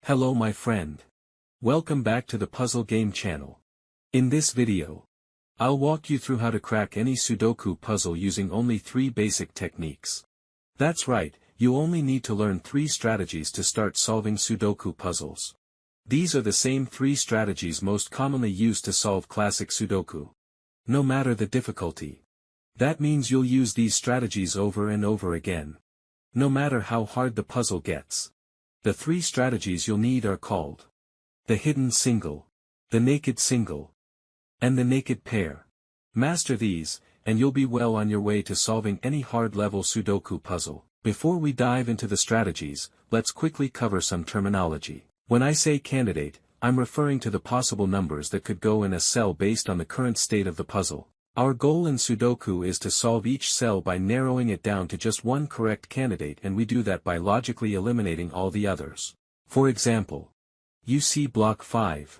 Hello my friend. Welcome back to the Puzzle Game channel. In this video, I'll walk you through how to crack any Sudoku puzzle using only 3 basic techniques. That's right, you only need to learn 3 strategies to start solving Sudoku puzzles. These are the same 3 strategies most commonly used to solve classic Sudoku. No matter the difficulty. That means you'll use these strategies over and over again. No matter how hard the puzzle gets. The 3 strategies you'll need are called the hidden single, the naked single, and the naked pair. Master these, and you'll be well on your way to solving any hard-level Sudoku puzzle. Before we dive into the strategies, let's quickly cover some terminology. When I say candidate, I'm referring to the possible numbers that could go in a cell based on the current state of the puzzle. Our goal in Sudoku is to solve each cell by narrowing it down to just one correct candidate, and we do that by logically eliminating all the others. For example, you see block 5.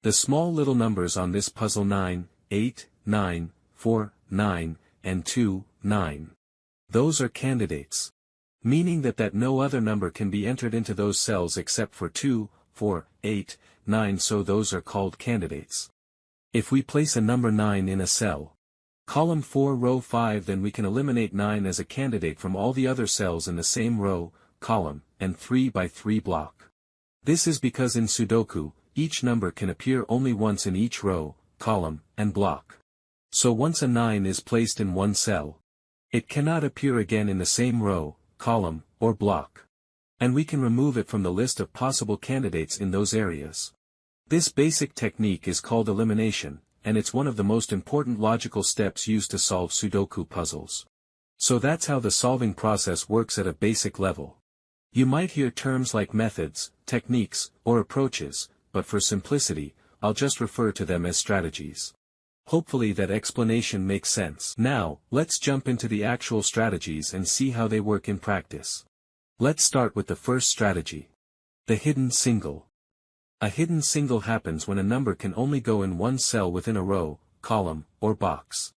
The small little numbers on this puzzle 9, 8, 9, 4, 9, and 2, 9. Those are candidates. Meaning that no other number can be entered into those cells except for 2, 4, 8, 9, so those are called candidates. If we place a number 9 in a cell, column 4 row 5, then we can eliminate 9 as a candidate from all the other cells in the same row, column, and 3 by 3 block. This is because in Sudoku, each number can appear only once in each row, column, and block. So once a 9 is placed in one cell, it cannot appear again in the same row, column, or block. And we can remove it from the list of possible candidates in those areas. This basic technique is called elimination, and it's one of the most important logical steps used to solve Sudoku puzzles. So that's how the solving process works at a basic level. You might hear terms like methods, techniques, or approaches, but for simplicity, I'll just refer to them as strategies. Hopefully that explanation makes sense. Now, let's jump into the actual strategies and see how they work in practice. Let's start with the first strategy. The hidden single. A hidden single happens when a number can only go in one cell within a row, column, or box.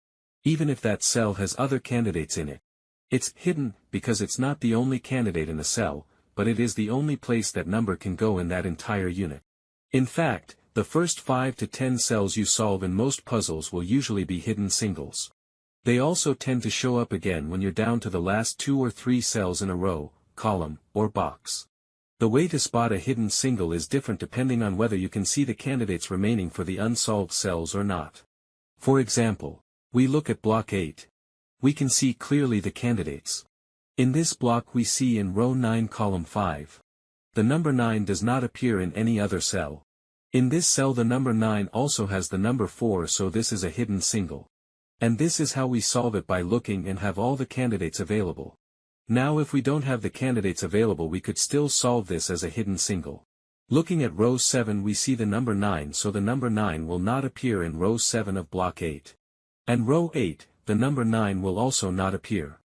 Even if that cell has other candidates in it. It's hidden because it's not the only candidate in the cell, but it is the only place that number can go in that entire unit. In fact, the first 5 to 10 cells you solve in most puzzles will usually be hidden singles. They also tend to show up again when you're down to the last 2 or 3 cells in a row, column, or box. The way to spot a hidden single is different depending on whether you can see the candidates remaining for the unsolved cells or not. For example, we look at block 8. We can see clearly the candidates. In this block we see in row 9 column 5. The number 9 does not appear in any other cell. In this cell the number 9 also has the number 4, so this is a hidden single. And this is how we solve it, by looking and have all the candidates available. Now if we don't have the candidates available, we could still solve this as a hidden single. Looking at row 7 we see the number 9, so the number 9 will not appear in row 7 of block 8. And row 8, the number 9 will also not appear.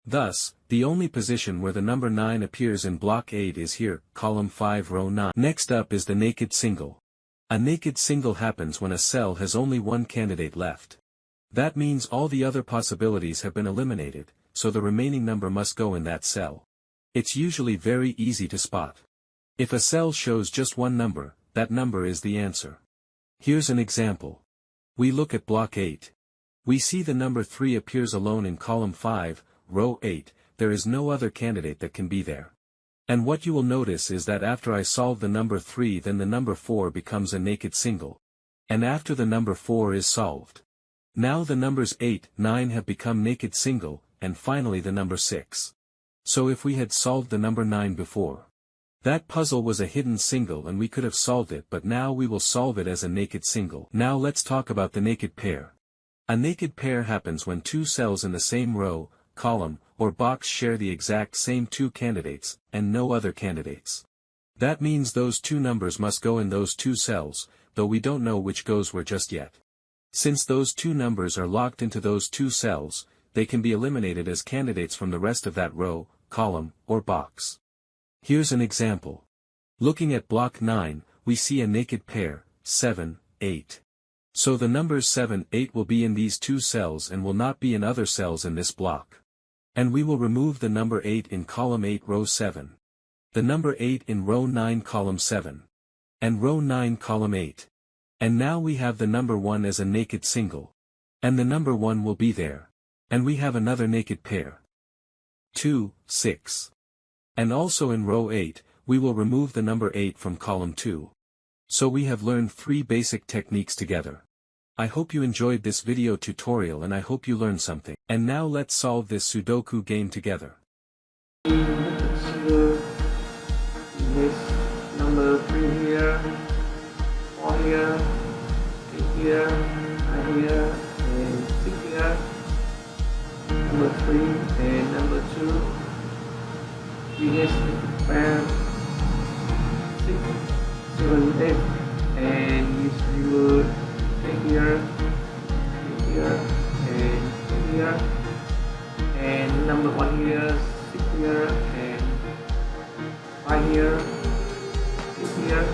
Thus, the only position where the number 9 appears in block 8 is here, column 5 row 9. Next up is the naked single. A naked single happens when a cell has only one candidate left. That means all the other possibilities have been eliminated, so the remaining number must go in that cell. It's usually very easy to spot. If a cell shows just one number, that number is the answer. Here's an example. We look at block 8. We see the number 3 appears alone in column 5, row 8, there is no other candidate that can be there. And what you will notice is that after I solve the number 3, then the number 4 becomes a naked single. And after the number 4 is solved, now the numbers 8, 9 have become naked single, and finally the number 6. So if we had solved the number 9 before, that puzzle was a hidden single and we could have solved it, but now we will solve it as a naked single. Now let's talk about the naked pair. A naked pair happens when 2 cells in the same row, column, or box share the exact same 2 candidates, and no other candidates. That means those 2 numbers must go in those 2 cells, though we don't know which goes where just yet. Since those 2 numbers are locked into those 2 cells, they can be eliminated as candidates from the rest of that row, column, or box. Here's an example. Looking at block 9, we see a naked pair, 7, 8. So the numbers 7, 8 will be in these 2 cells and will not be in other cells in this block. And we will remove the number 8 in column 8 row 7. the number 8 in row 9 column 7. And row 9 column 8. And now we have the number 1 as a naked single. And the number 1 will be there. And we have another naked pair. 2, 6. And also in row 8, we will remove the number 8 from column 2. So we have learned 3 basic techniques together. I hope you enjoyed this video tutorial and I hope you learned something. And now let's solve this Sudoku game together. This number 3 here, 4 here, 8 here, 9 here, and 6 here. Number 3 and number 2. We have pair 6, 7, 8, and we will take here, and here, and number 1 here, 6 here, and 5 here, 8 here.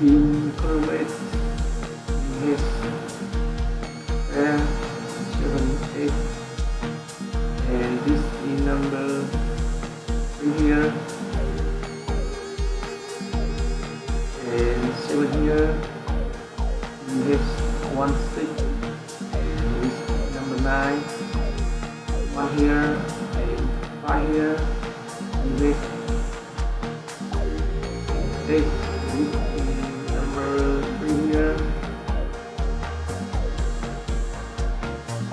In column 8, we have pair 7, 8, and this is number 3 here, and 7 here. We have 1, 6, and this is number 9, 1 here, and 5 here. We have 8, this is number 3 here,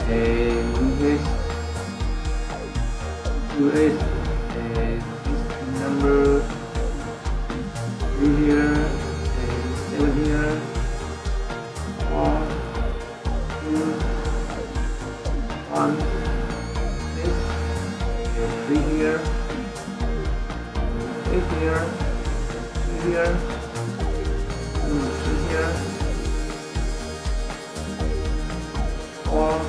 and we have 2, 8, and this is number 3 here, and 7 here, 4, 2, 1, 6, and 3 here, 8 here, 2 here, 2 here, 4,